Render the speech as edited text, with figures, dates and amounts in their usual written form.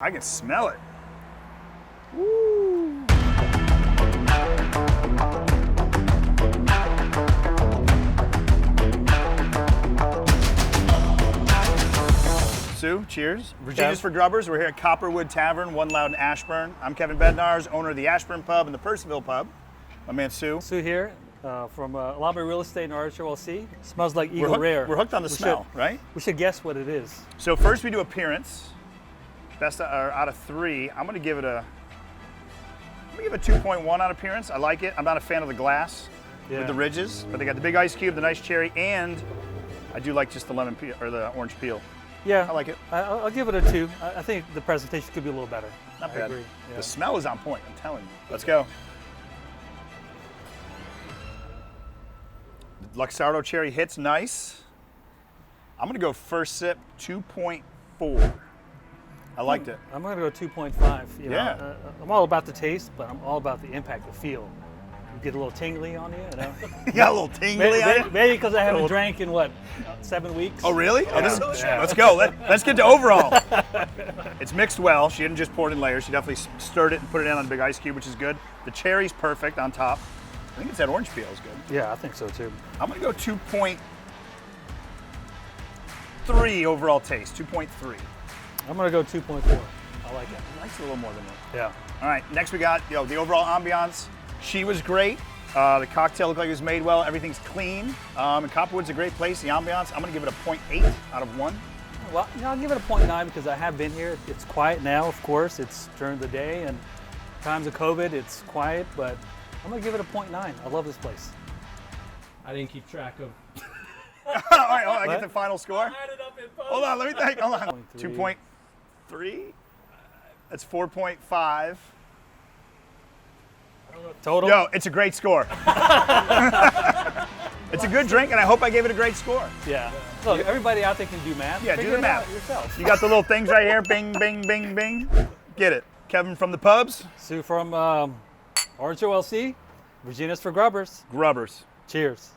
I can smell it. Woo. Sue, cheers. Virginia's for Grubbers. We're here at Copperwood Tavern, One Loudoun, Ashburn. I'm Kevin Bednarz, owner of the Ashburn Pub and the Purcellville Pub. My man Sue. Sue here from Alami Real Estate and RHOLC. Smells like Eagle Rare. We're hooked on the smell, right? We should guess what it is. So first we do appearance. Best out of 3. I'm gonna give it a 2.1 on appearance. I like it. I'm not a fan of the glass with the ridges, but they got the big ice cube, the nice cherry, and I do like just the lemon peel or the orange peel. Yeah, I like it. I'll give it a 2. I think the presentation could be a little better. Not bad. I agree. Yeah. The smell is on point, I'm telling you. Let's go. The Luxardo cherry hits nice. I'm gonna go first sip 2.4. I liked it. I'm gonna go 2.5. You know, Yeah. I'm all about the taste, but I'm all about the impact, the feel. You get a little tingly on you, you know. You got a little tingly on you? Maybe because I haven't drank in what, 7 weeks. Oh really? Yeah. Oh, let's go. Let's get to overall. It's mixed well. She didn't just pour it in layers. She definitely stirred it and put it in on the big ice cube, which is good. The cherry's perfect on top. I think it's that orange peel is good. Yeah, I think so too. I'm gonna go 2.3 overall taste. 2.3. I'm gonna go 2.4. I like it. Likes it a little more than that. Yeah. All right, next we got the overall ambiance. She was great. The cocktail looked like it was made well. Everything's clean. And Copperwood's a great place. The ambiance, I'm gonna give it a 0.8 out of 1. Well, you know, I'll give it a 0.9 because I have been here. It's quiet now, of course. It's during the day and times of COVID, it's quiet, but I'm gonna give it a 0.9. I love this place. I didn't keep track of. All right, hold on, I get What? the final score. Add it up in post. Hold on, let me think. Hold on. 2.3. 2.3. That's 4.5. Total? Yo, it's a great score. It's a good drink, and I hope I gave it a great score. Yeah. Look, everybody out there can do math. Yeah, Figure do the it math. out yourself. You got the little things right here. Bing, bing, bing, bing. Get it. Kevin from the pubs. Sue from RHOLC. Virginia's for Grubbers. Grubbers. Cheers.